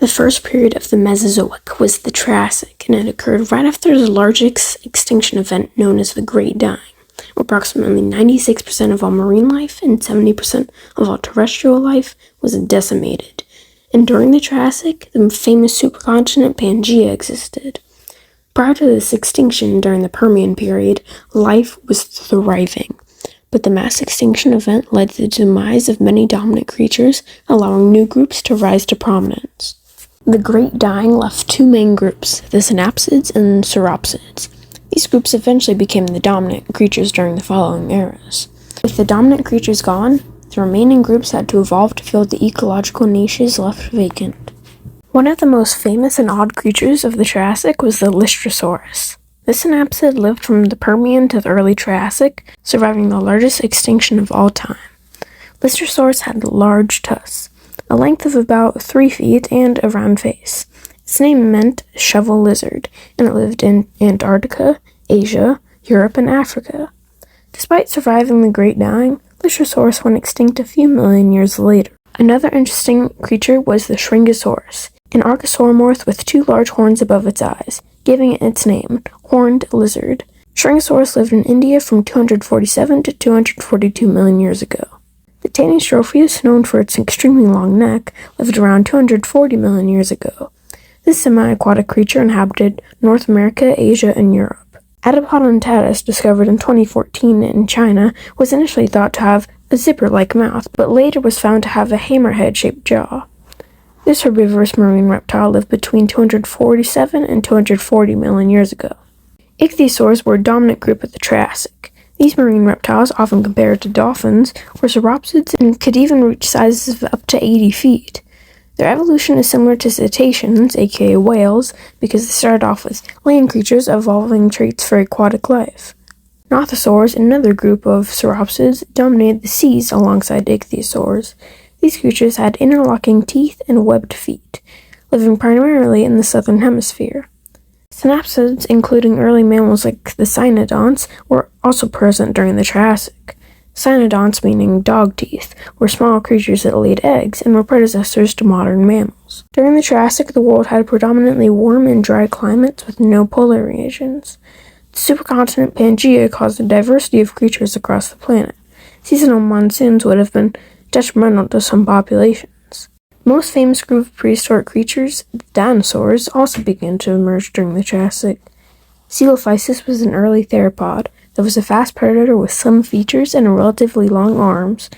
The first period of the Mesozoic was the Triassic, and it occurred right after the largest extinction event known as the Great Dying, where approximately 96% of all marine life and 70% of all terrestrial life was decimated. And during the Triassic, the famous supercontinent Pangaea existed. Prior to this extinction during the Permian period, life was thriving. But the mass extinction event led to the demise of many dominant creatures, allowing new groups to rise to prominence. The Great Dying left two main groups, the synapsids and sauropsids. These groups eventually became the dominant creatures during the following eras. With the dominant creatures gone, the remaining groups had to evolve to fill the ecological niches left vacant. One of the most famous and odd creatures of the Triassic was the Ichthyosaurs. This synapsid lived from the Permian to the early Triassic, surviving the largest extinction of all time. Ichthyosaurs had large tusks, a length of about 3 feet, and a round face. Its name meant shovel lizard, and it lived in Antarctica, Asia, Europe, and Africa. Despite surviving the Great Dying, Ichthyosaurs went extinct a few million years later. Another interesting creature was the Shringosaurus, an archosauromorph with 2 large horns above its eyes, giving it its name, horned lizard. Shringosaurus lived in India from 247 to 242 million years ago. The Tanystropheus, known for its extremely long neck, lived around 240 million years ago. This semi-aquatic creature inhabited North America, Asia, and Europe. Adipodontatus, discovered in 2014 in China, was initially thought to have a zipper-like mouth, but later was found to have a hammerhead-shaped jaw. This herbivorous marine reptile lived between 247 and 240 million years ago. Ichthyosaurs were a dominant group of the Triassic. These marine reptiles, often compared to dolphins, were sauropsids and could even reach sizes of up to 80 feet. Their evolution is similar to cetaceans, aka whales, because they started off as land creatures evolving traits for aquatic life. Nothosaurs, another group of sauropsids, dominated the seas alongside ichthyosaurs. These creatures had interlocking teeth and webbed feet, living primarily in the southern hemisphere. Synapsids, including early mammals like the cynodonts, were also present during the Triassic. Cynodonts, meaning dog teeth, were small creatures that laid eggs and were predecessors to modern mammals. During the Triassic, the world had predominantly warm and dry climates with no polar regions. The supercontinent Pangaea caused a diversity of creatures across the planet. Seasonal monsoons would have been detrimental to some populations. The most famous group of prehistoric creatures, the dinosaurs, also began to emerge during the Triassic. Coelophysis was an early theropod that was a fast predator with some features and relatively long arms.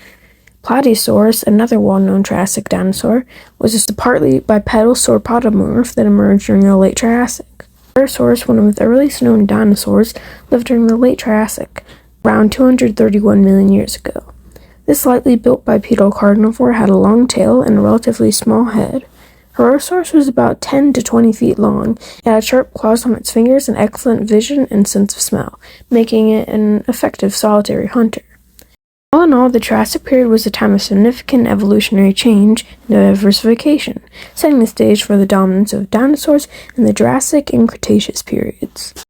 Plateosaurus, another well-known Triassic dinosaur, was just a partly bipedal sauropodomorph that emerged during the late Triassic. Psuedosuchians, one of the earliest known dinosaurs, lived during the late Triassic, around 231 million years ago. This lightly built bipedal carnivore had a long tail and a relatively small head. Herosaurus was about 10 to 20 feet long. It had sharp claws on its fingers and excellent vision and sense of smell, making it an effective solitary hunter. All in all, the Triassic period was a time of significant evolutionary change and diversification, setting the stage for the dominance of dinosaurs in the Jurassic and Cretaceous periods.